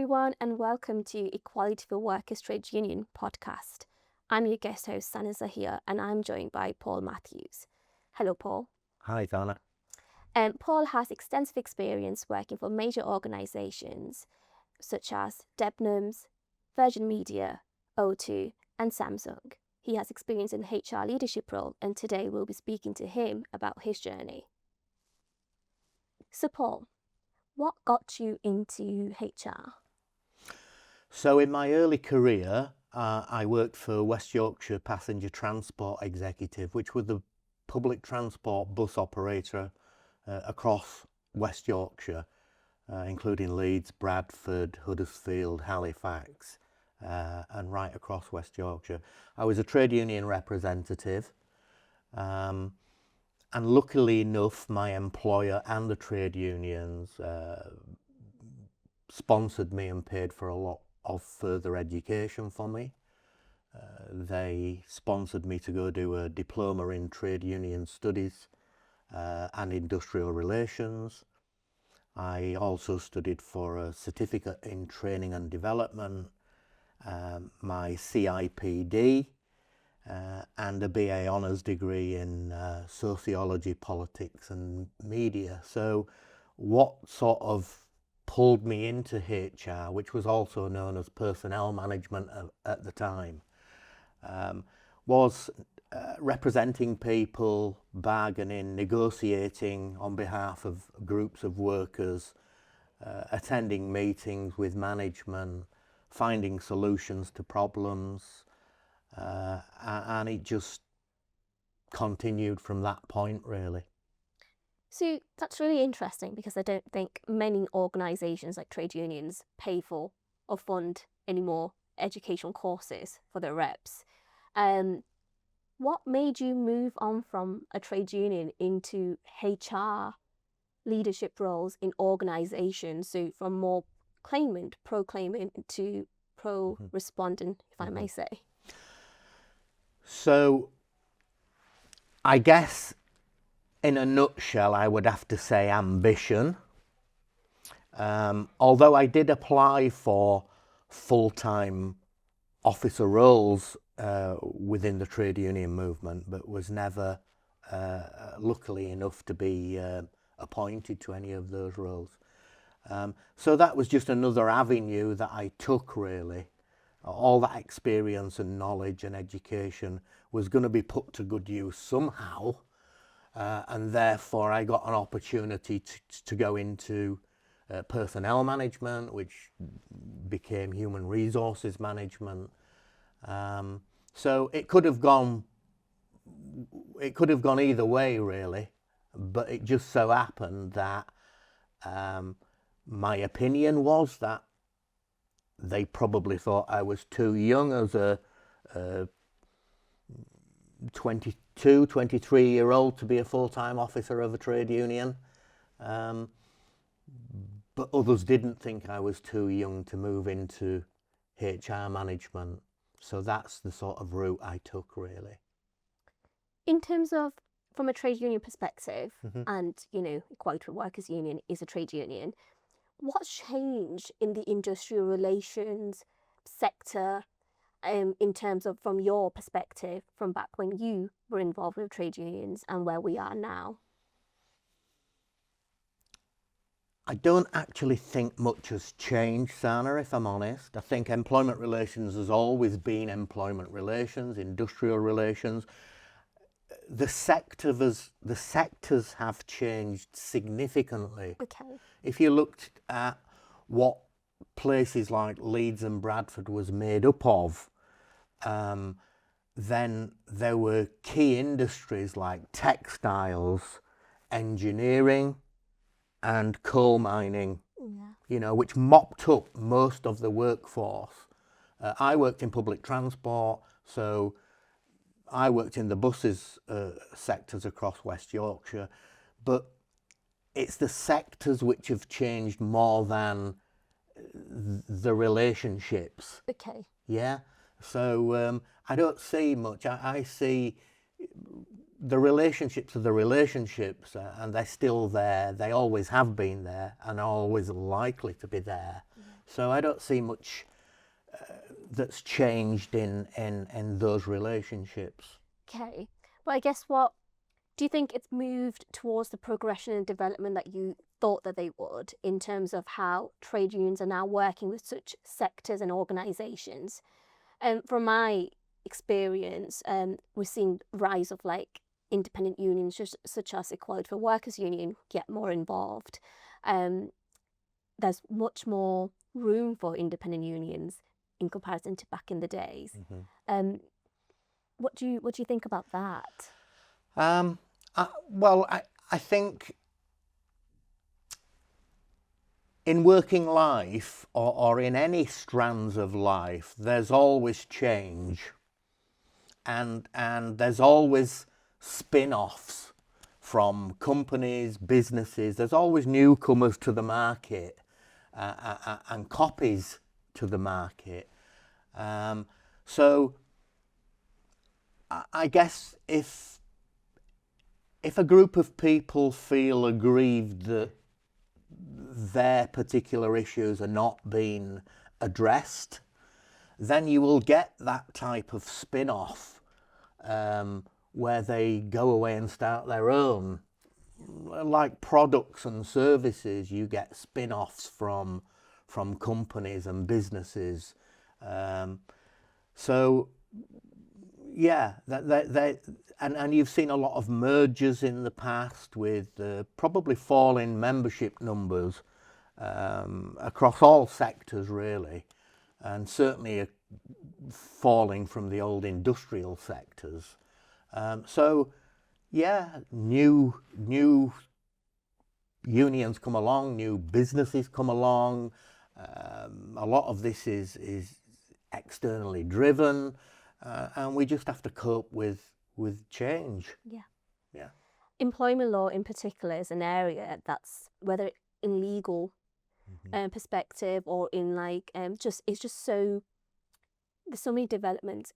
everyone, and welcome to Equality for Workers Trade Union podcast. I'm your guest host, Sana Zahir, and I'm joined by Paul Matthews. Hello, Paul. Hi, Sana. Paul has extensive experience working for major organisations such as Debenhams, Virgin Media, O2, and Samsung. He has experience in HR leadership role, and today we'll be speaking to him about his journey. So, Paul, what got you into HR? So in my early career, I worked for West Yorkshire Passenger Transport Executive, which was the public transport bus operator across West Yorkshire, including Leeds, Bradford, Huddersfield, Halifax, and right across West Yorkshire. I was a trade union representative. And luckily enough, my employer and the trade unions sponsored me and paid for a lot of further education for me. They sponsored me to go do a diploma in trade union studies and industrial relations. I also studied for a certificate in training and development, my CIPD, and a BA Honours degree in sociology, politics and media. So what sort of pulled me into HR, which was also known as personnel management at the time, was representing people, bargaining, negotiating on behalf of groups of workers, attending meetings with management, finding solutions to problems, and it just continued from that point, really. So that's really interesting, because I don't think many organisations like trade unions pay for or fund any more educational courses for their reps. What made you move on from a trade union into HR leadership roles in organisations, so from more pro-claimant to pro-respondent, if I may say? So I guess in a nutshell, I would have to say ambition. Although I did apply for full-time officer roles within the trade union movement, but was never luckily enough to be appointed to any of those roles. So that was just another avenue that I took, really. All that experience and knowledge and education was going to be put to good use somehow, and therefore I got an opportunity to go into personnel management, which became human resources management. So it could have gone either way, really, but it just so happened that my opinion was that they probably thought I was too young as a 22, 23-year-old to be a full-time officer of a trade union. But others didn't think I was too young to move into HR management. So that's the sort of route I took, really. In terms of, from a trade union perspective, and, Equality for Workers Union is a trade union, what's changed in the industrial relations sector in terms of, from your perspective, from back when you were involved with trade unions and where we are now? I don't actually think much has changed, Sana, if I'm honest. I think employment relations has always been employment relations, industrial relations. The sectors have changed significantly. Okay. If you looked at what places like Leeds and Bradford was made up of, then there were key industries like textiles, engineering and coal mining, which mopped up most of the workforce. I worked in public transport, so I worked in the buses sectors across West Yorkshire, but it's the sectors which have changed more than the relationships. Okay. Yeah. So I don't see much. I see the relationships are the relationships, and they're still there. They always have been there and are always likely to be there. So I don't see much that's changed in those relationships. Okay. But I guess what do you think it's moved towards the progression and development that you thought that they would in terms of how trade unions are now working with such sectors and organisations? From my experience, we're seeing rise of like independent unions such as Equality for Workers Union get more involved. There's much more room for independent unions in comparison to back in the days. What do you think about that? Well, I think in working life or in any strands of life, there's always change, and there's always spin-offs from companies, businesses. There's always newcomers to the market and copies to the market. So I guess if a group of people feel aggrieved that their particular issues are not being addressed, then you will get that type of spin-off where they go away and start their own. Like products and services, you get spin-offs from companies and businesses. So yeah, and you've seen a lot of mergers in the past with probably falling membership numbers across all sectors really, and certainly falling from the old industrial sectors. So yeah, new unions come along, new businesses come along. A lot of this is externally driven. And we just have to cope with change. Yeah. Employment law in particular is an area that's, whether in legal perspective or in like it's just so, there's so many developments.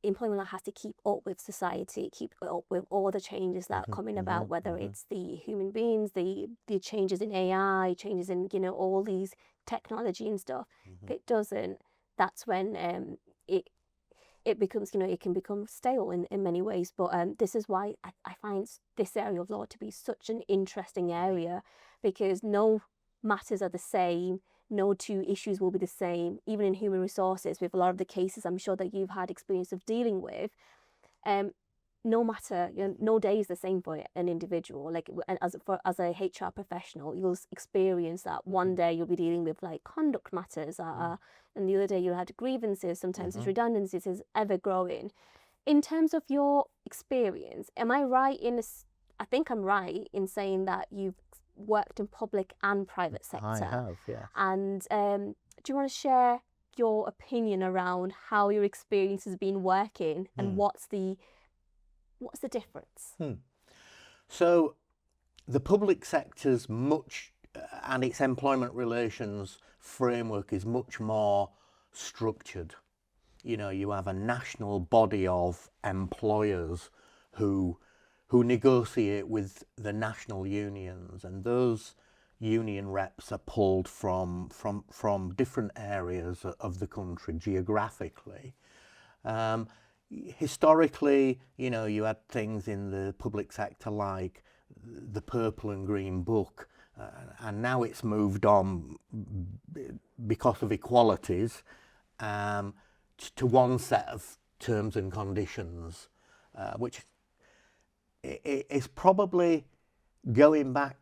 Employment law has to keep up with society, keep up with all the changes that are coming about, whether it's the human beings, the changes in AI, changes in all these technology and stuff. If it doesn't, that's when it becomes, it can become stale in many ways. But this is why I find this area of law to be such an interesting area, because no matters are the same, no two issues will be the same. Even in human resources, with a lot of the cases I'm sure that you've had experience of dealing with, no matter, no day is the same for an individual. Like as a HR professional, you'll experience that one day you'll be dealing with like conduct matters, and the other day you'll have grievances. Sometimes there's redundancies, is ever growing. In terms of your experience, am I right in this? I think I'm right in saying that you've worked in public and private sector. I have, yeah. And do you want to share your opinion around how your experience has been working and what's the difference? So the public sector's and its employment relations framework is much more structured. You have a national body of employers who negotiate with the national unions, and those union reps are pulled from different areas of the country geographically. Historically, you had things in the public sector like the Purple and Green Book, and now it's moved on because of equalities to one set of terms and conditions, which is probably going back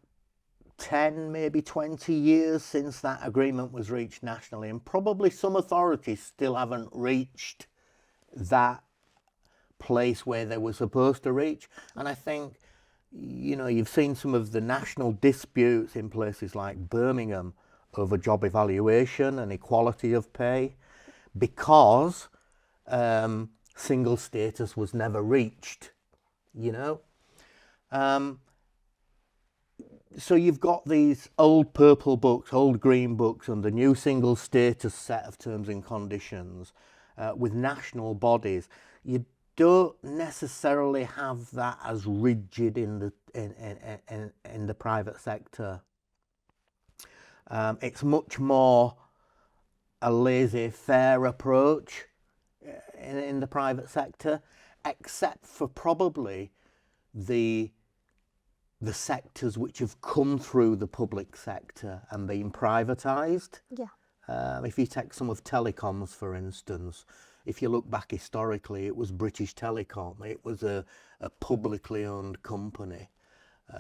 10, maybe 20 years since that agreement was reached nationally, and probably some authorities still haven't reached that place where they were supposed to reach. And I think, you've seen some of the national disputes in places like Birmingham over job evaluation and equality of pay, because single status was never reached, So you've got these old purple books, old green books, and the new single status set of terms and conditions with national bodies. You don't necessarily have that as rigid in the private sector. It's much more a laissez-faire approach in the private sector, except for probably the sectors which have come through the public sector and been privatised. Yeah. If you take some of telecoms, for instance, if you look back historically, it was British Telecom. It was a publicly owned company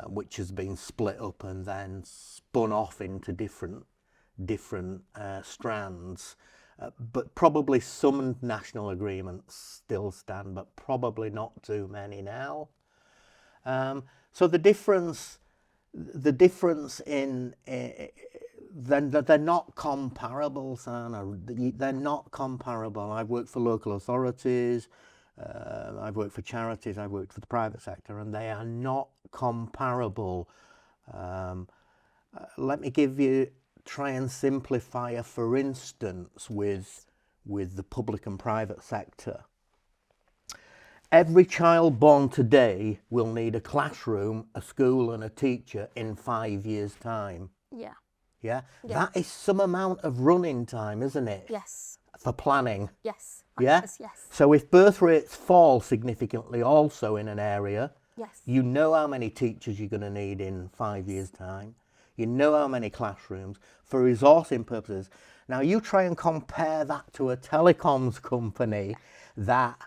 which has been split up and then spun off into different strands. But probably some national agreements still stand, but probably not too many now. So the difference in they're not comparable, Sana. They're not comparable. I've worked for local authorities, I've worked for charities, I've worked for the private sector, and they are not comparable. Let me try and simplify for instance with the public and private sector. Every child born today will need a classroom, a school and a teacher in 5 years' time. Yeah. Yeah? That is some amount of running time, isn't it? Yes. For planning. Yes. Yeah? Yes. So if birth rates fall significantly also in an area, yes, you know how many teachers you're going to need in 5 years' time. You know how many classrooms for resourcing purposes. Now you try and compare that to a telecoms company that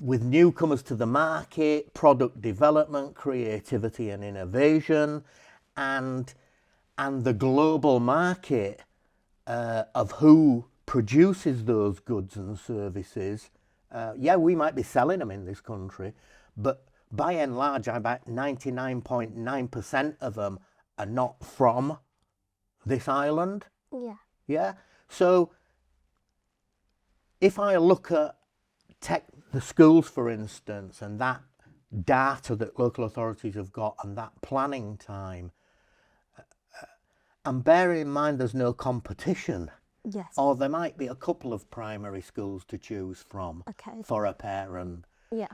with newcomers to the market, product development, creativity and innovation, and the global market of who produces those goods and services. Yeah, we might be selling them in this country, but by and large, I bet 99.9% of them are not from this island. Yeah. Yeah. So if I look at the schools, for instance, and that data that local authorities have got and that planning time, and bear in mind there's no competition. Yes. Or there might be a couple of primary schools to choose from for a parent. Yeah.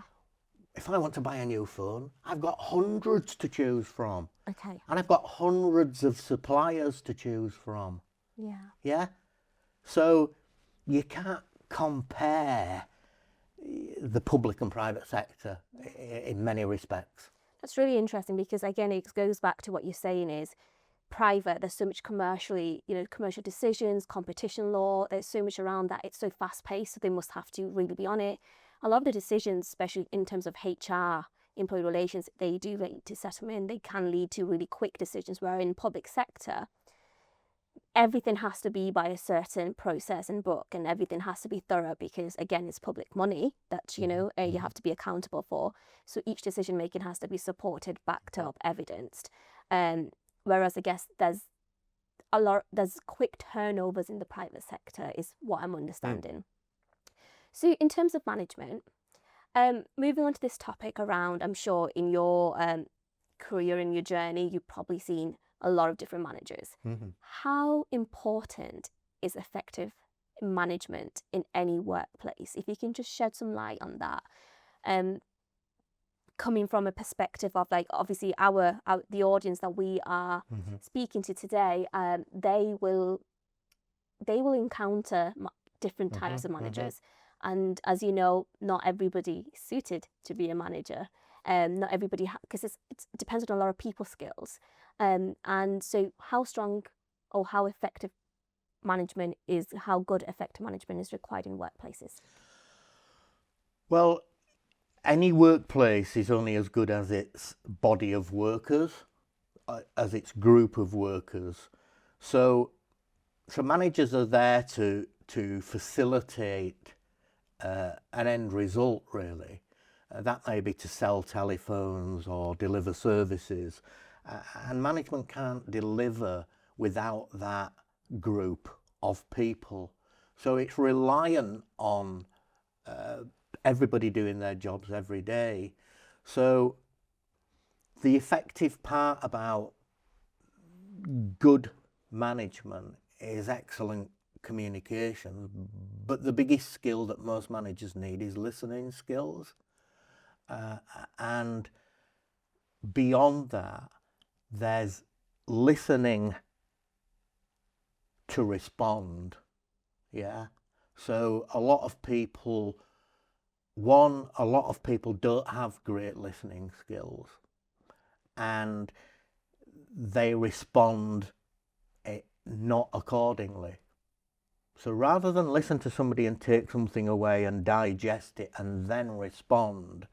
If I want to buy a new phone, I've got hundreds to choose from. Okay. And I've got hundreds of suppliers to choose from. Yeah. Yeah? So you can't compare the public and private sector in many respects. That's really interesting because, again, it goes back to what you're saying is private, there's so much commercial decisions, competition law, there's so much around that. It's so fast paced, so they must have to really be on it. A lot of the decisions, especially in terms of HR, employee relations, they do lead to settlement. They can lead to really quick decisions, where in public sector, everything has to be by a certain process and book, and everything has to be thorough because, again, it's public money that, you have to be accountable for. So each decision making has to be supported, backed up, evidenced. Whereas I guess there's quick turnovers in the private sector is what I'm understanding. So in terms of management, moving on to this topic around, I'm sure in your career and your journey, you've probably seen a lot of different managers. Mm-hmm. How important is effective management in any workplace? If you can just shed some light on that. Coming from a perspective of, like, obviously the audience that we are speaking to today, they will encounter different types of managers. And as you know, not everybody is suited to be a manager. Not everybody, because it depends on a lot of people skills. And so how strong or how effective management is, how good effective management is required in workplaces? Well, any workplace is only as good as its body of workers, as its group of workers. So managers are there to facilitate an end result, really. That may be to sell telephones or deliver services. And management can't deliver without that group of people. So it's reliant on everybody doing their jobs every day. So the effective part about good management is excellent communication, but the biggest skill that most managers need is listening skills. And beyond that, there's listening to respond. Yeah. So a lot of people don't have great listening skills, and they respond not accordingly. So rather than listen to somebody and take something away and digest it and then respond,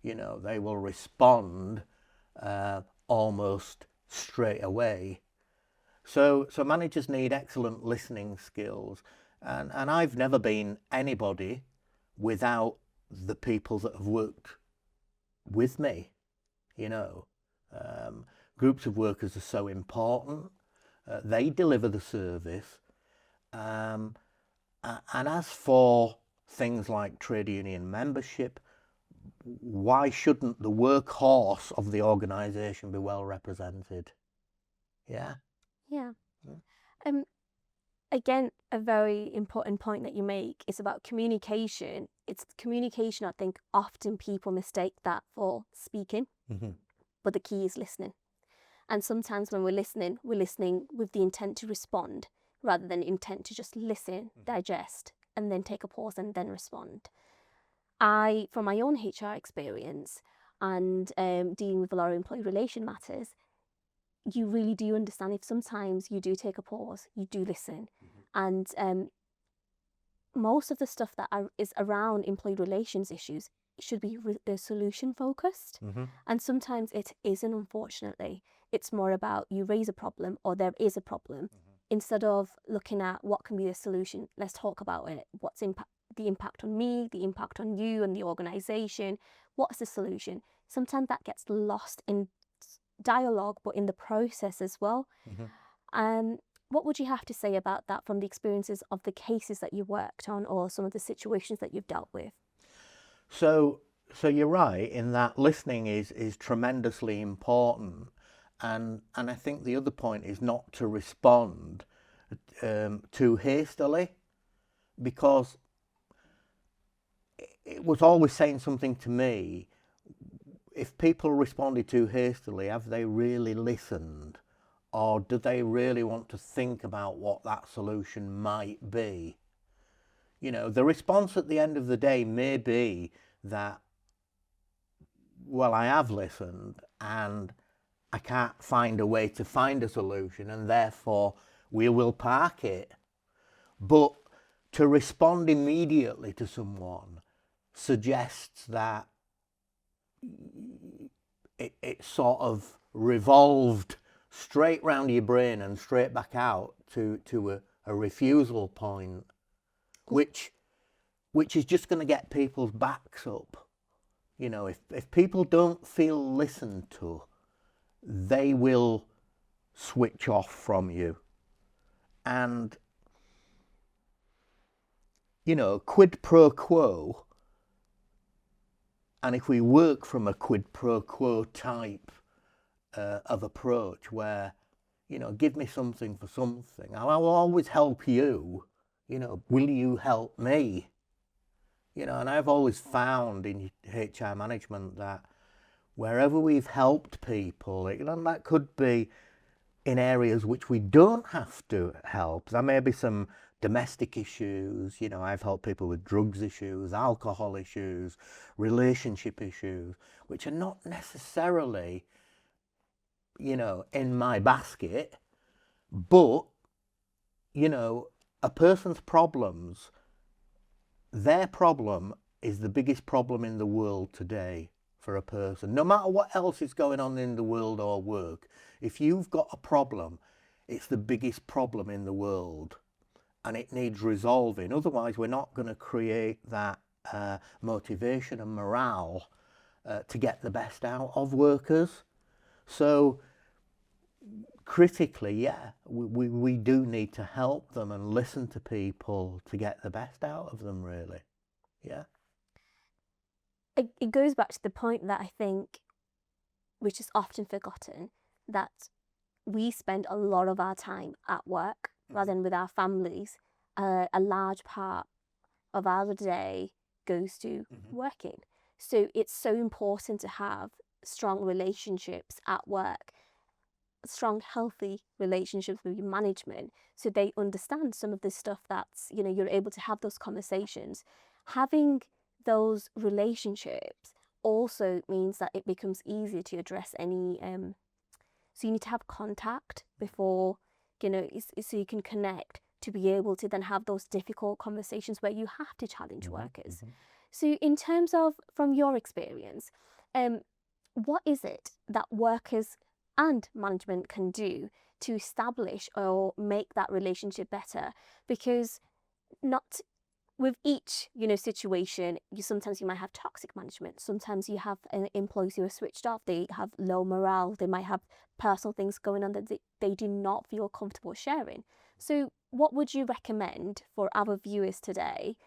they will respond almost straight away. So managers need excellent listening skills, and I've never been anybody without the people that have worked with me. Groups of workers are so important. They deliver the service. And as for things like trade union membership, why shouldn't the workhorse of the organisation be well represented? Yeah. Yeah. Again, a very important point that you make is about communication. It's communication, I think, often people mistake that for speaking, but the key is listening. And sometimes when we're listening with the intent to respond rather than intent to just listen, digest, and then take a pause and then respond. From my own HR experience and dealing with a lot of employee relation matters, you really do understand if sometimes you do take a pause, you do listen. And most of the stuff that is around employee relations issues should be solution focused. And sometimes it isn't, unfortunately. It's more about you raise a problem or there is a problem. Instead of looking at what can be the solution, let's talk about it. What's the impact on me, the impact on you and the organisation? What's the solution? Sometimes that gets lost in dialogue, but in the process as well. What would you have to say about that from the experiences of the cases that you worked on or some of the situations that you've dealt with? So you're right in that listening is tremendously important, and I think the other point is not to respond too hastily, because it was always saying something to me. If people responded too hastily, have they really listened? Or do they really want to think about what that solution might be? The response at the end of the day may be that, well, I have listened and I can't find a way to find a solution, and therefore we will park it. But to respond immediately to someone suggests that it sort of revolved straight round your brain and straight back out to a refusal point, which is just going to get people's backs up. If people don't feel listened to, they will switch off from you. And quid pro quo, and if we work from a quid pro quo type of approach where, give me something for something, and I will always help you, will you help me? And I've always found in HR management that wherever we've helped people, and that could be in areas which we don't have to help. There may be some domestic issues, I've helped people with drugs issues, alcohol issues, relationship issues, which are not necessarily in my basket, but a person's problems, their problem is the biggest problem in the world today for a person. No matter what else is going on in the world or work, if you've got a problem, it's the biggest problem in the world and it needs resolving. Otherwise, we're not going to create that motivation and morale to get the best out of workers. So critically, yeah, we do need to help them and listen to people to get the best out of them, really. Yeah. It goes back to the point that I think, which is often forgotten, that we spend a lot of our time at work rather than with our families. A large part of our day goes to working. So it's so important to have strong relationships at work. strong, healthy relationships with your management, so they understand some of the stuff that's, you're able to have those conversations. Having those relationships also means that it becomes easier to address any so you need to have contact before, so you can connect, to be able to then have those difficult conversations where you have to challenge workers. So in terms of, from your experience, what is it that workers and management can do to establish or make that relationship better? Because not with each, situation, sometimes you might have toxic management. Sometimes you have employees who are switched off. They have low morale. They might have personal things going on that they do not feel comfortable sharing. So what would you recommend for our viewers today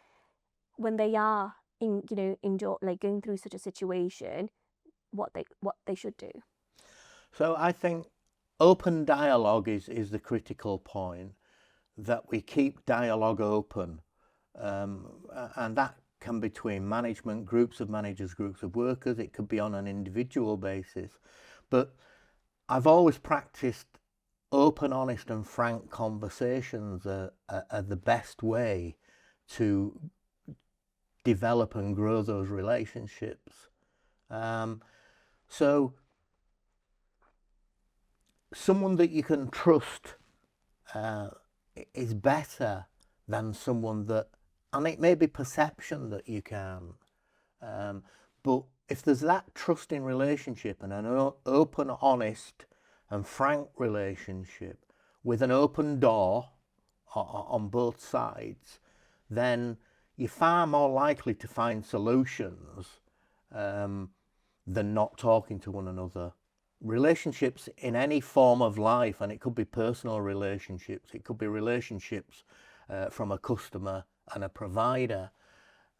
when they are going through such a situation, what they should do? So I think open dialogue is the critical point, that we keep dialogue open, and that can be between management, groups of managers, groups of workers. It could be on an individual basis, but I've always practiced open, honest and frank conversations are the best way to develop and grow those relationships. So someone that you can trust is better than someone that, and it may be perception that you can, but if there's that trusting relationship and an open, honest and frank relationship with an open door on both sides, then you're far more likely to find solutions than not talking to one another. Relationships in any form of life, and it could be personal relationships, it could be relationships from a customer and a provider,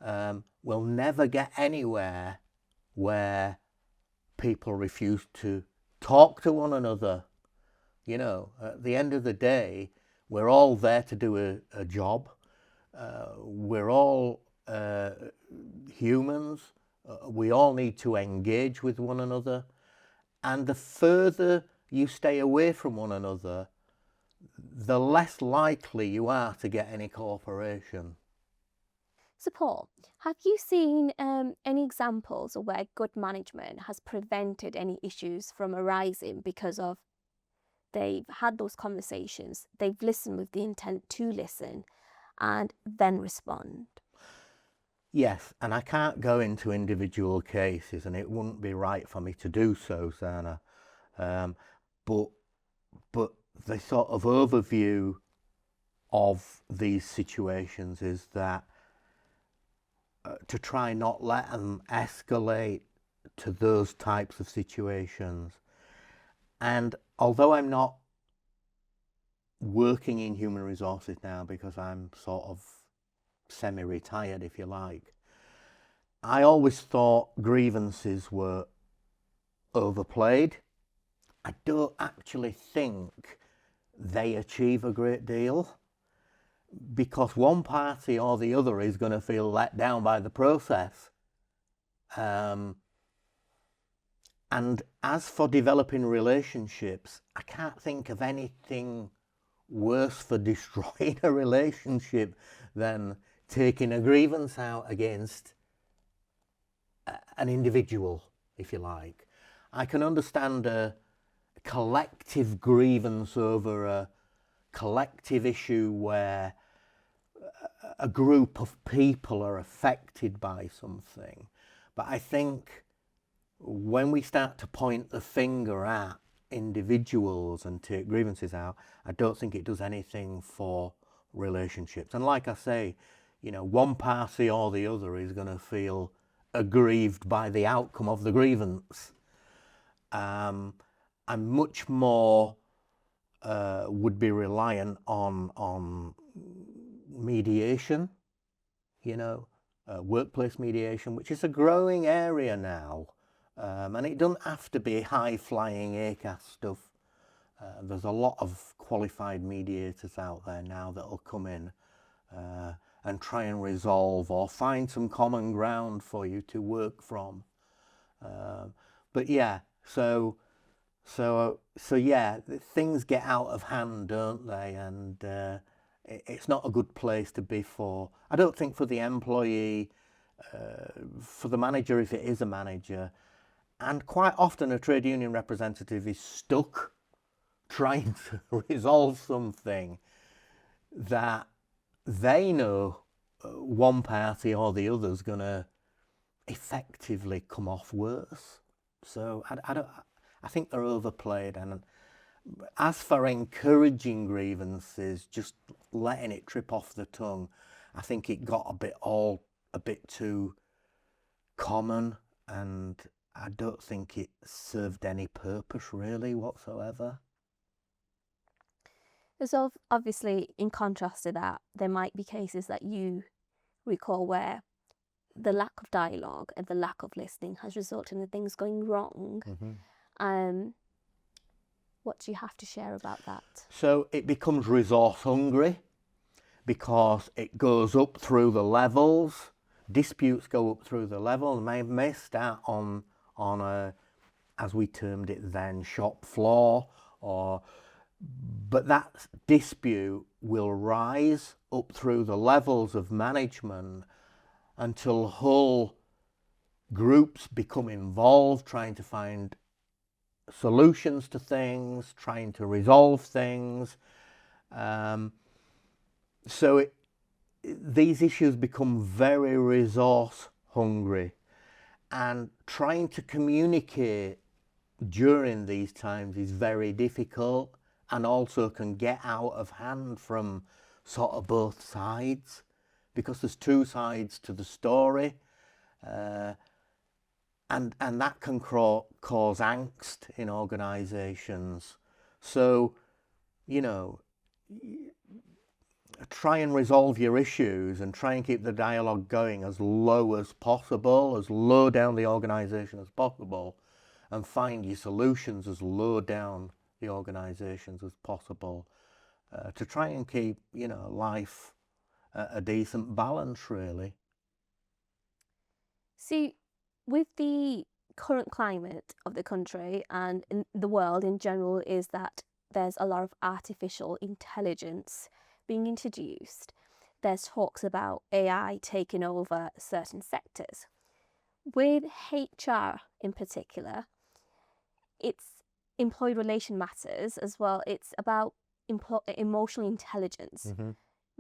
will never get anywhere where people refuse to talk to one another. At the end of the day, we're all there to do a job. We're all humans. We all need to engage with one another. And the further you stay away from one another, the less likely you are to get any cooperation. So Paul, have you seen any examples of where good management has prevented any issues from arising because of they've had those conversations, they've listened with the intent to listen and then respond? Yes, and I can't go into individual cases, and it wouldn't be right for me to do so, Sana. But the sort of overview of these situations is that to try not let them escalate to those types of situations. And although I'm not working in human resources now because I'm sort of semi-retired, if you like, I always thought grievances were overplayed. I don't actually think they achieve a great deal, because one party or the other is going to feel let down by the process. And as for developing relationships, I can't think of anything worse for destroying a relationship than taking a grievance out against an individual, if you like. I can understand a collective grievance over a collective issue where a group of people are affected by something. But I think when we start to point the finger at individuals and take grievances out, I don't think it does anything for relationships. And like I say, one party or the other is going to feel aggrieved by the outcome of the grievance. I'm much more would be reliant on mediation, workplace mediation, which is a growing area now. And it doesn't have to be high-flying ACAS stuff. There's a lot of qualified mediators out there now that will come in and try and resolve or find some common ground for you to work from. But yeah, so So yeah, things get out of hand, don't they? And it's not a good place to be for. I don't think for the employee, for the manager if it is a manager, and quite often a trade union representative is stuck trying to resolve something that they know one party or the other's going to effectively come off worse. So I think they're overplayed. And as for encouraging grievances, just letting it trip off the tongue, I think it got a bit too common, and I don't think it served any purpose really whatsoever. So obviously, in contrast to that, there might be cases that you recall where the lack of dialogue and the lack of listening has resulted in things going wrong. What do you have to share about that? So it becomes resource hungry because it goes up through the levels. Disputes go up through the level. They may start on a, as we termed it then, shop floor, but that dispute will rise up through the levels of management until whole groups become involved trying to find solutions to things, trying to resolve things. So these issues become very resource hungry, and trying to communicate during these times is very difficult, and also can get out of hand from sort of both sides, because there's two sides to the story, and that can cause angst in organisations. So, you know, try and resolve your issues and try and keep the dialogue going as low as possible, as low down the organisation as possible, and find your solutions as low down the organisations as possible, to try and keep, life at a decent balance, really. See, with the current climate of the country and in the world in general, is that there's a lot of artificial intelligence being introduced. There's talks about AI taking over certain sectors. With HR in particular, it's employee relation matters as well. It's about emotional intelligence. Mm-hmm.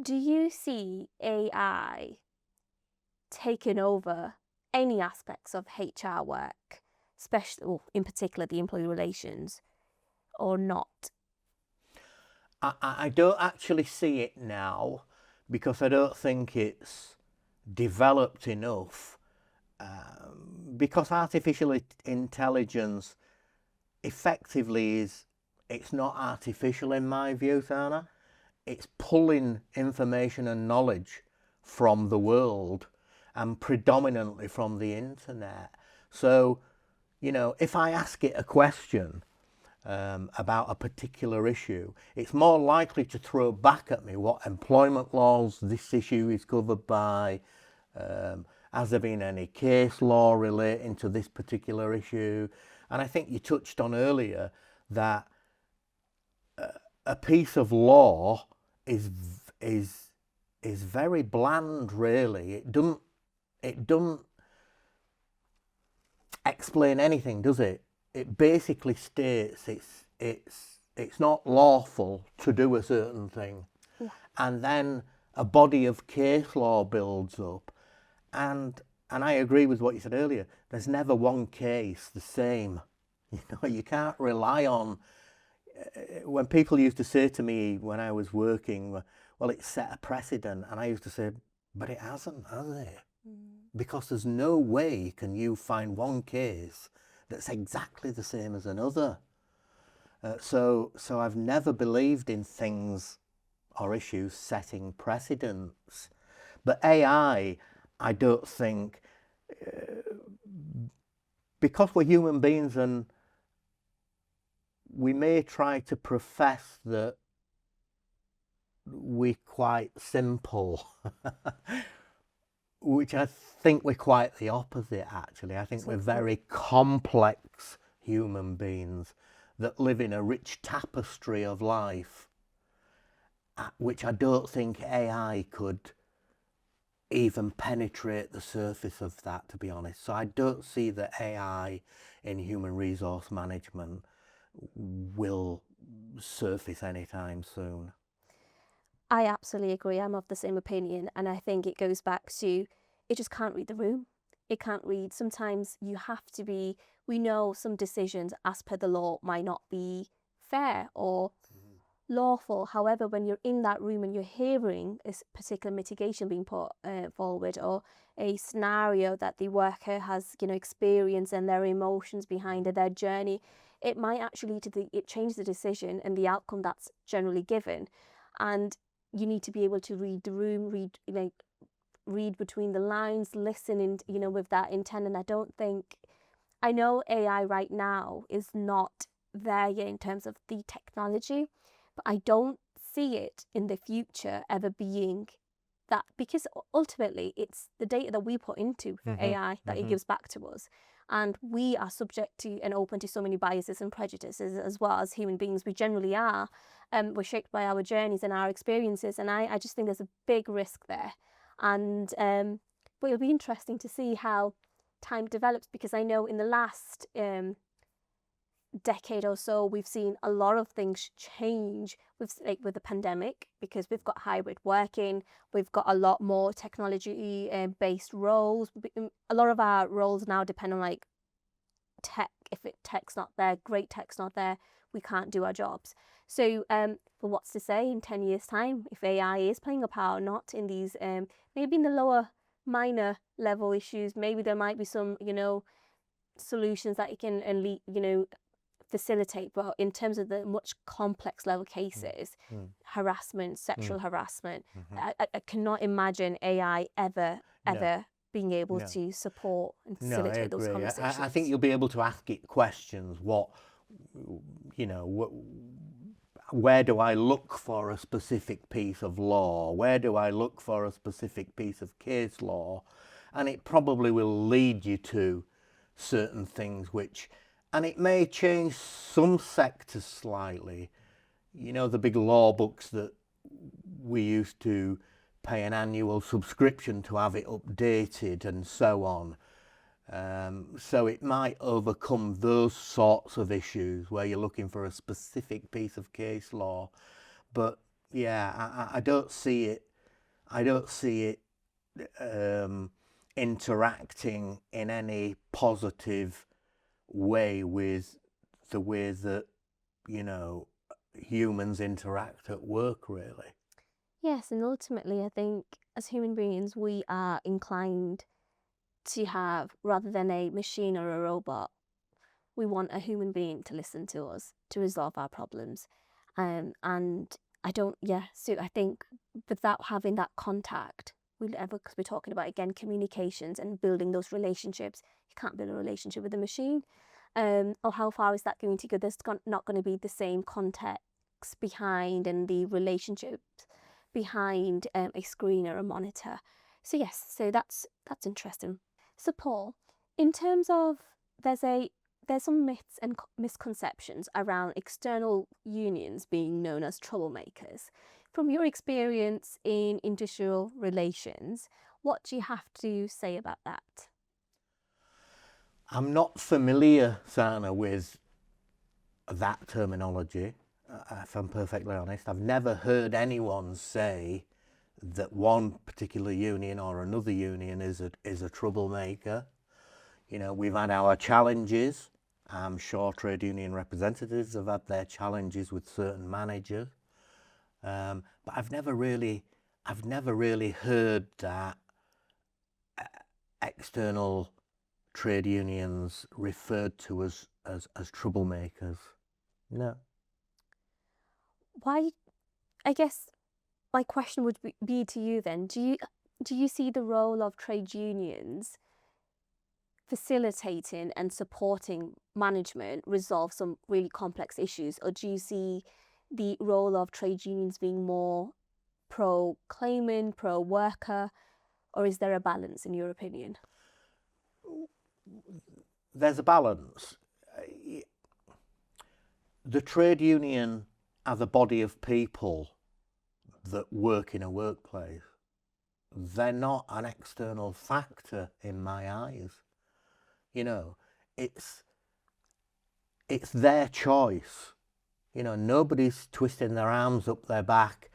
Do you see AI taking over any aspects of HR work, especially, or in particular, the employee relations, or not? I don't actually see it now, because I don't think it's developed enough, because artificial intelligence effectively it's not artificial in my view, Sana. It's pulling information and knowledge from the world, and predominantly from the internet. So, if I ask it a question about a particular issue, it's more likely to throw back at me what employment laws this issue is covered by. Has there been any case law relating to this particular issue? And I think you touched on earlier that a piece of law is very bland, really. It doesn't explain anything, does it? It basically states it's not lawful to do a certain thing. Yeah. And then a body of case law builds up, and I agree with what you said earlier. There's never one case the same. You can't rely on. When people used to say to me when I was working, well, it's set a precedent, and I used to say, but it hasn't, has it? Because there's no way can you find one case that's exactly the same as another. So I've never believed in things or issues setting precedents. But AI, I don't think, because we're human beings and we may try to profess that we're quite simple, which I think we're quite the opposite, actually. I think we're very complex human beings that live in a rich tapestry of life, which I don't think AI could even penetrate the surface of that, to be honest. So I don't see that AI in human resource management will surface anytime soon. I absolutely agree. I'm of the same opinion. And I think it goes back to it just can't read the room. It can't read. Sometimes you have to be, we know some decisions as per the law might not be fair or lawful. However, when you're in that room and you're hearing a particular mitigation being put forward, or a scenario that the worker has, experienced and their emotions behind it, their journey, it might actually lead to it change the decision and the outcome that's generally given. And you need to be able to read the room, read between the lines, listen, and with that intent. And I know AI right now is not there yet in terms of the technology, but I don't see it in the future ever being that, because ultimately it's the data that we put into AI that it gives back to us. And we are subject to and open to so many biases and prejudices as well as human beings. We generally are. We're shaped by our journeys and our experiences. And I just think there's a big risk there. And but it'll be interesting to see how time develops, because I know in the last decade or so we've seen a lot of things change with the pandemic, because we've got hybrid working, we've got a lot more technology based roles. A lot of our roles now depend on tech. If tech's not there, great tech's not there, we can't do our jobs. So but what's to say in 10 years time if AI is playing a part or not in these maybe in the lower minor level issues. Maybe there might be some solutions that it can facilitate, but in terms of the much complex level cases, harassment, sexual harassment, I cannot imagine AI ever being able to support and facilitate those conversations. I think you'll be able to ask it questions. Where do I look for a specific piece of law? Where do I look for a specific piece of case law? And it probably will lead you to certain things and it may change some sectors slightly. The big law books that we used to pay an annual subscription to have it updated and so on. So it might overcome those sorts of issues where you're looking for a specific piece of case law. But yeah, I don't see it interacting in any positive way with the way that humans interact at work, really. Yes, and ultimately I think as human beings we are inclined to have, rather than a machine or a robot, we want a human being to listen to us, to resolve our problems. And so I think without having that contact, because we're talking about, again, communications and building those relationships, you can't build a relationship with a machine. Or how far is that going to go? There's not going to be the same context behind and the relationships behind a screen or a monitor. So yes, so that's interesting. So Paul, in terms of there's some myths and misconceptions around external unions being known as troublemakers. From your experience in industrial relations, what do you have to say about that? I'm not familiar, Sana, with that terminology, if I'm perfectly honest. I've never heard anyone say that one particular union or another union is a troublemaker. We've had our challenges. I'm sure trade union representatives have had their challenges with certain managers. But I've never really heard that external trade unions referred to as troublemakers. No. Why? I guess my question would be to you then. Do you see the role of trade unions facilitating and supporting management resolve some really complex issues, or do you see the role of trade unions being more pro-claimant, pro-worker, or is there a balance in your opinion? There's a balance. the trade union as a body of people that work in a workplace, they're not an external factor in my eyes. You know, it's their choice. You know, nobody's twisting their arms up their back,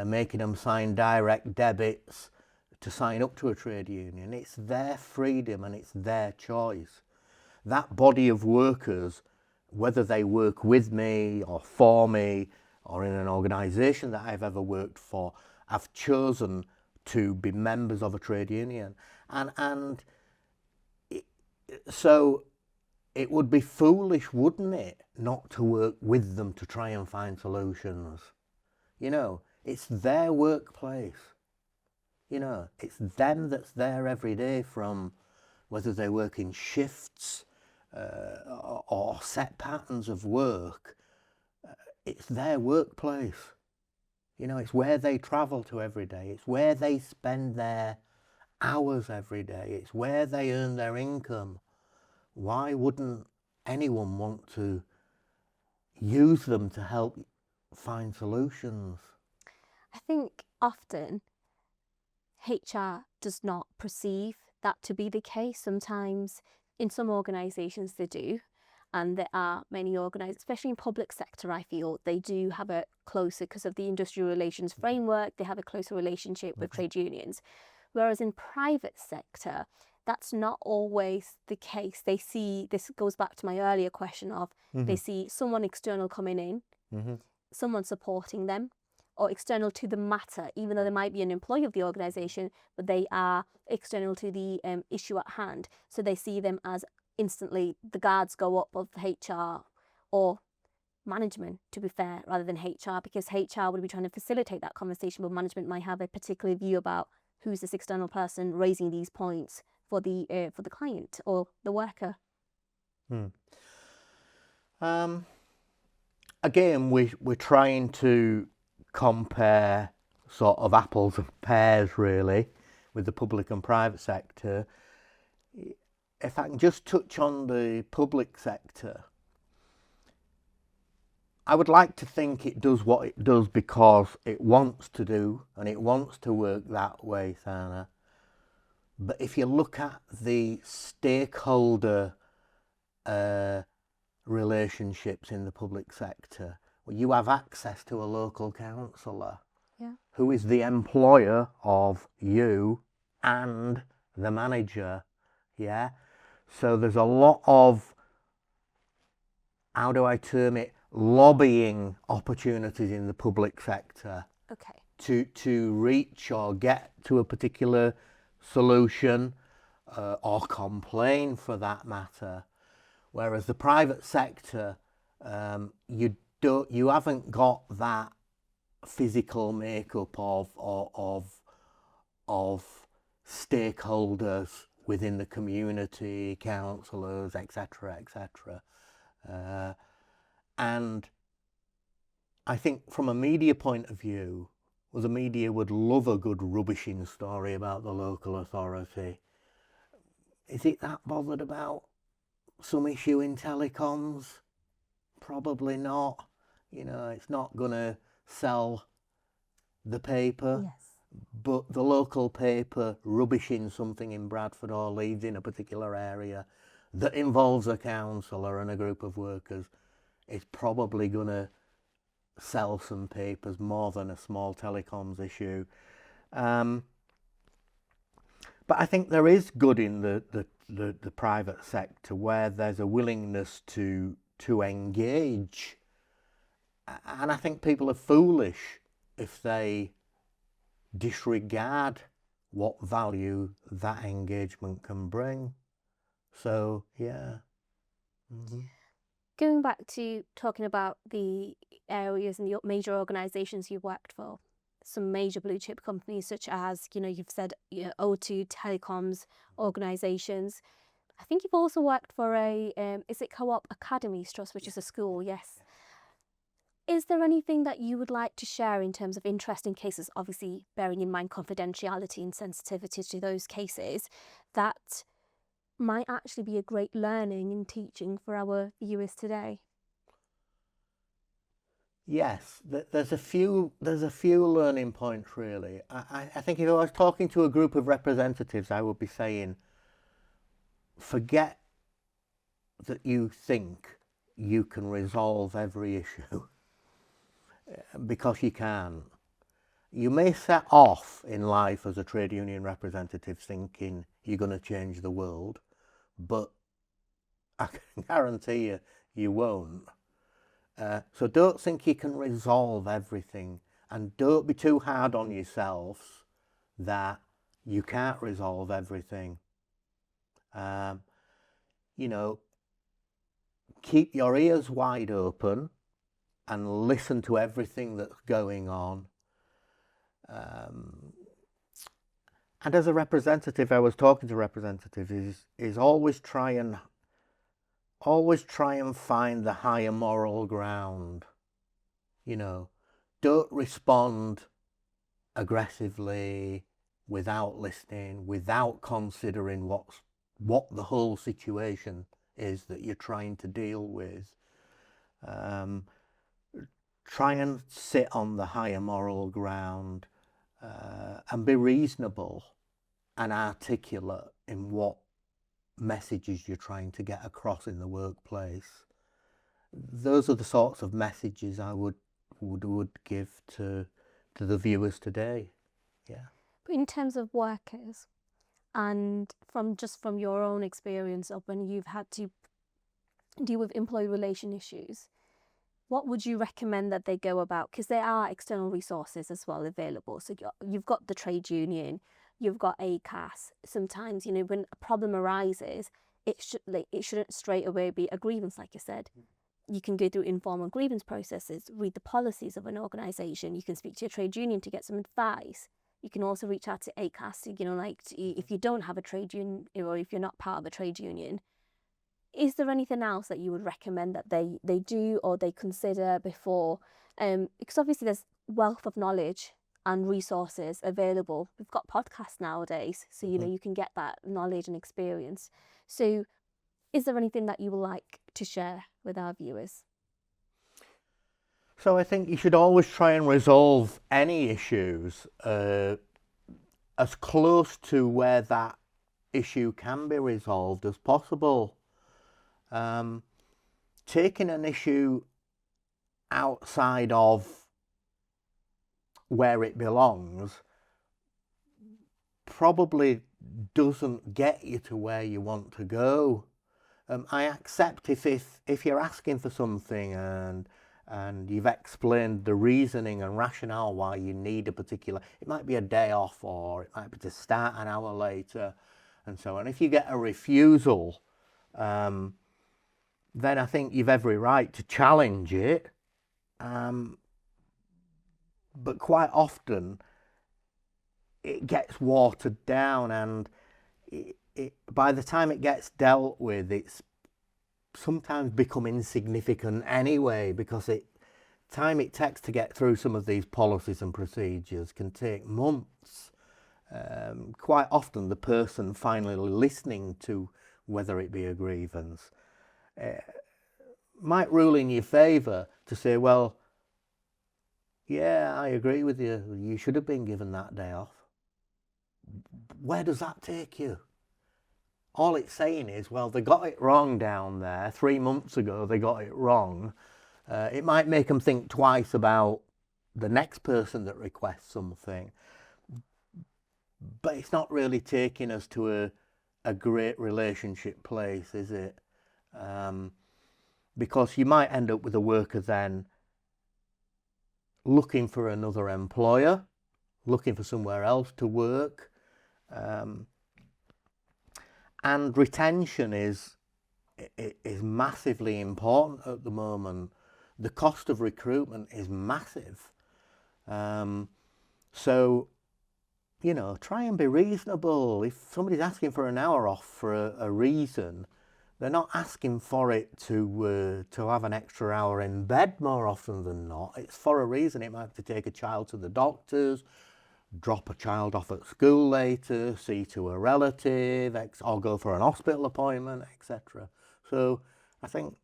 making them sign direct debits to sign up to a trade union. It's their freedom and it's their choice. That body of workers, whether they work with me or for me or in an organisation that I've ever worked for, have chosen to be members of a trade union. So it would be foolish, wouldn't it, not to work with them to try and find solutions. You know, it's their workplace. You know, it's them that's there every day, from whether they work in shifts or set patterns of work. It's their workplace. You know, it's where they travel to every day. It's where they spend their hours every day. It's where they earn their income. Why wouldn't anyone want to use them to help find solutions? I think often HR does not perceive that to be the case. Sometimes in some organisations they do, and there are many organisations, especially in public sector, I feel they do have a closer, because of the industrial relations framework, they have a closer relationship with trade unions. Whereas in private sector, that's not always the case. They see, this goes back to my earlier question of, they see someone external coming in, someone supporting them, or external to the matter, even though they might be an employee of the organisation, but they are external to the issue at hand. So they see them as instantly the guards go up of HR or management, to be fair, rather than HR, because HR would be trying to facilitate that conversation, but management might have a particular view about who's this external person raising these points for the client or the worker. Again, we're trying to compare sort of apples and pears, really, with the public and private sector. If I can just touch on the public sector, I would like to think it does what it does because it wants to do, and it wants to work that way, Sana. But if you look at the stakeholder relationships in the public sector, well, you have access to a local councillor, who is the employer of you and the manager. Yeah, so there's a lot of, how do I term it, lobbying opportunities in the public sector. Okay. To reach or get to a particular solution or complain, for that matter. Whereas the private sector, you haven't got that physical makeup of stakeholders within the community, councillors, etc., etc. And I think from a media point of view, well, the media would love a good rubbishing story about the local authority. Is it that bothered about some issue in telecoms? Probably not. You know, it's not going to sell the paper. Yes. But the local paper rubbishing something in Bradford or Leeds in a particular area that involves a councillor and a group of workers is probably going to sell some papers more than a small telecoms issue. But I think there is good in the private sector, where there's a willingness to engage. And I think people are foolish if they disregard what value that engagement can bring. So, yeah. Going back to talking about the areas and the major organisations you've worked for, some major blue chip companies such as, you've said O2, telecoms organisations. I think you've also worked for is it Co-op Academies Trust, which is a school, yes. Is there anything that you would like to share in terms of interesting cases, obviously bearing in mind confidentiality and sensitivity to those cases, that might actually be a great learning and teaching for our viewers today? Yes, there's a few learning points really. I think if I was talking to a group of representatives, I would be saying, forget that you think you can resolve every issue because you can't. You may set off in life as a trade union representative thinking you're going to change the world, but I can guarantee you, you won't. So don't think you can resolve everything, and don't be too hard on yourself that you can't resolve everything. You know, keep your ears wide open and listen to everything that's going on. And as a representative, I was talking to representatives, is always try and find the higher moral ground. You know, don't respond aggressively, without listening, without considering what the whole situation is that you're trying to deal with. Try and sit on the higher moral ground, and be reasonable and articulate in what messages you're trying to get across in the workplace. Those are the sorts of messages I would give to the viewers today. Yeah. But in terms of workers, and from your own experience of when you've had to deal with employee relation issues, what would you recommend that they go about? Because there are external resources as well available. So you've got the trade union, you've got ACAS. Sometimes, you know, when a problem arises, it shouldn't straight away be a grievance, like you said. You can go through informal grievance processes, read the policies of an organisation. You can speak to your trade union to get some advice. You can also reach out to ACAS, you know, like if you don't have a trade union or if you're not part of a trade union. Is there anything else that you would recommend that they do or they consider before? Because obviously there's wealth of knowledge and resources available. We've got podcasts nowadays, so you know you can get that knowledge and experience. So is there anything that you would like to share with our viewers? So I think you should always try and resolve any issues as close to where that issue can be resolved as possible. Taking an issue outside of where it belongs probably doesn't get you to where you want to go. I accept if you're asking for something and you've explained the reasoning and rationale why you need a particular, it might be a day off or it might be to start an hour later and so on. If you get a refusal, then I think you've every right to challenge it. But quite often it gets watered down, and by the time it gets dealt with, it's sometimes become insignificant anyway, because time it takes to get through some of these policies and procedures can take months. Quite often the person finally listening to whether it be a grievance might rule in your favour to say, well, yeah, I agree with you, you should have been given that day off. Where does that take you? All it's saying is, well, they got it wrong down there 3 months ago, they got it wrong. It might make them think twice about the next person that requests something, but it's not really taking us to a great relationship place, is it? Because you might end up with a worker then looking for another employer, looking for somewhere else to work. And retention is massively important at the moment. The cost of recruitment is massive. So, you know, try and be reasonable. If somebody's asking for an hour off for a reason, they're not asking for it to have an extra hour in bed more often than not. It's for a reason. It might be to take a child to the doctors, drop a child off at school later, see to a relative, or go for an hospital appointment, etc. So I think,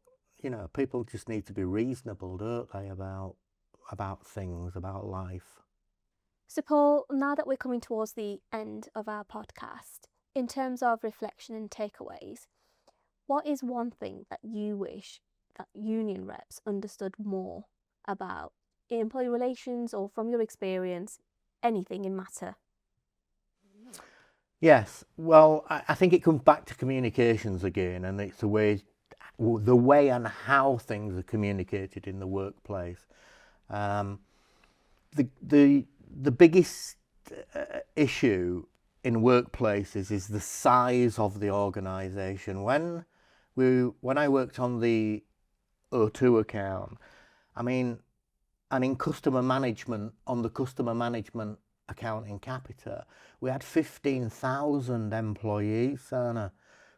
you know, people just need to be reasonable, don't they, about things, about life. So Paul, now that we're coming towards the end of our podcast, in terms of reflection and takeaways, what is one thing that you wish that union reps understood more about employee relations, or from your experience, anything in matter? Yes, well, I think it comes back to communications again, and it's the way and how things are communicated in the workplace. The biggest issue in workplaces is the size of the organisation. When I worked on the O2 account, and in customer management, on the customer management account in Capita, we had 15,000 employees, and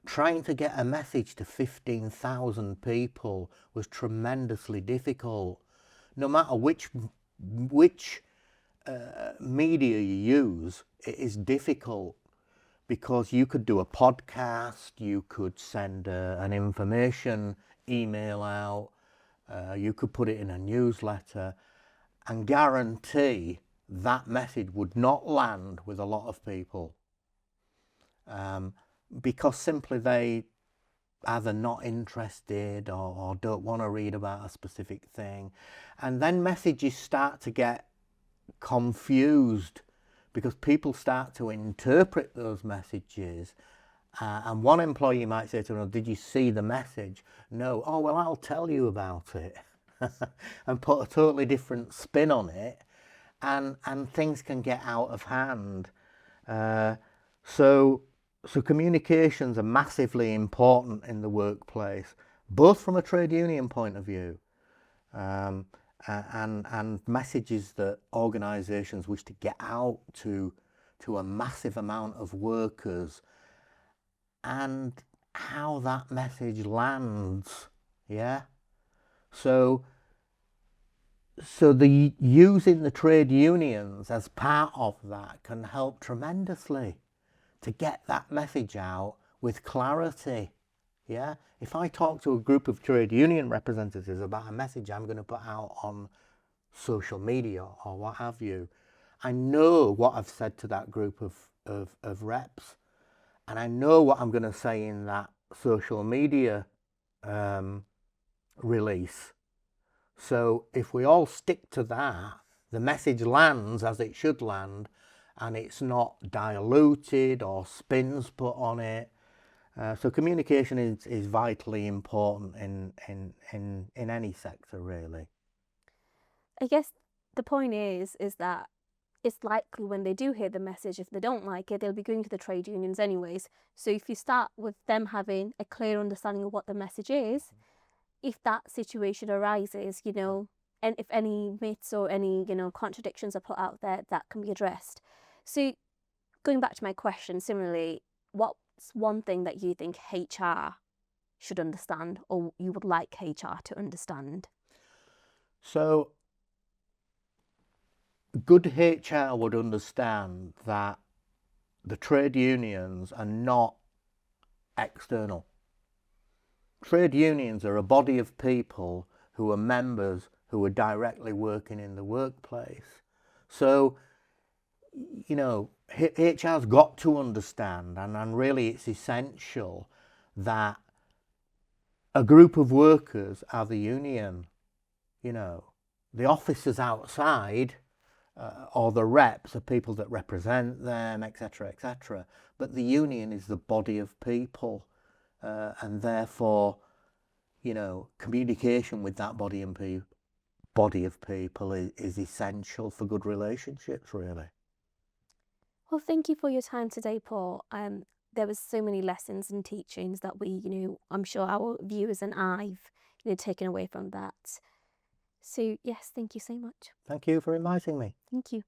trying to get a message to 15,000 people was tremendously difficult. No matter which media you use, it is difficult, because you could do a podcast, you could send an information email out, you could put it in a newsletter, and guarantee that message would not land with a lot of people, because simply they either not interested or don't want to read about a specific thing. And then messages start to get confused, because people start to interpret those messages, and one employee might say to another, "Did you see the message?" "No." "Oh, well, I'll tell you about it." And put a totally different spin on it, and things can get out of hand. So communications are massively important in the workplace, both from a trade union point of view, and messages that organisations wish to get out to a massive amount of workers, and how that message lands. Yeah. So the using the trade unions as part of that can help tremendously to get that message out with clarity. Yeah, if I talk to a group of trade union representatives about a message I'm going to put out on social media or what have you, I know what I've said to that group of reps, and I know what I'm going to say in that social media release. So if we all stick to that, the message lands as it should land, and it's not diluted or spins put on it. So communication is vitally important in any sector, really. I guess the point is that it's likely when they do hear the message, if they don't like it, they'll be going to the trade unions anyways. So if you start with them having a clear understanding of what the message is, if that situation arises, and if any myths or any, contradictions are put out there, that can be addressed. So going back to my question, similarly, what's one thing that you think HR should understand, or you would like HR to understand? So good HR would understand that the trade unions are not external. Trade unions are a body of people who are members, who are directly working in the workplace. So, HR's got to understand, and really it's essential, that a group of workers are the union. The officers outside, or the reps, are people that represent them, etc., etc. But the union is the body of people. And therefore, communication with that body of people is essential for good relationships, really. Well, thank you for your time today, Paul. There was so many lessons and teachings that we, I'm sure our viewers and I've, taken away from that. So yes, thank you so much. Thank you for inviting me. Thank you.